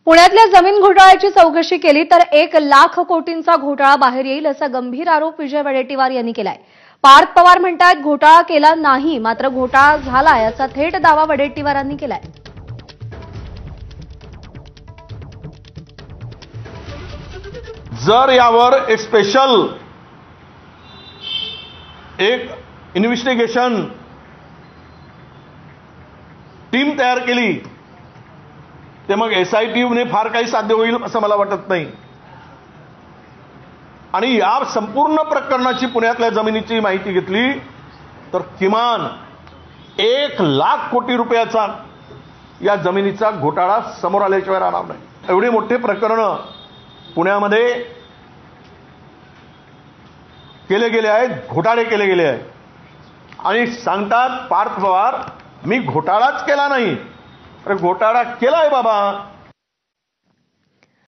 पुण्यातल्या जमीन घोटाळ्याची चौकशी केली तर 1,00,000 कोटींचा घोटाळा बाहेर येईल असा गंभीर आरोप विजय वडेट्टीवार यांनी केलाय। पार्थ पवार म्हणतात घोटाळा केला नाही, मात्र घोटाळा झाला याचा थेट दावा वडेट्टीवारांनी केलाय। जर यावर एक स्पेशल इन्व्हेस्टिगेशन टीम तयार केली ते मग SIT ने फार काही साध्य होईल असं मला वाटत नाही। आणि या संपूर्ण प्रकरणाची पुण्यातल्या जमिनीची माहिती घेतली तर किमान 1,00,000 कोटी रुपयाचा या जमिनीचा घोटाळा समोर आल्याशिवाय राहणार नाही। एवढे मोठे प्रकरण पुण्यामध्ये केले गेले आहेत, घोटाळे केले गेले आहेत आणि सांगतात पार्थ पवार मी घोटाळाच केला नाही। अरे घोटाळा केलाय बाबा,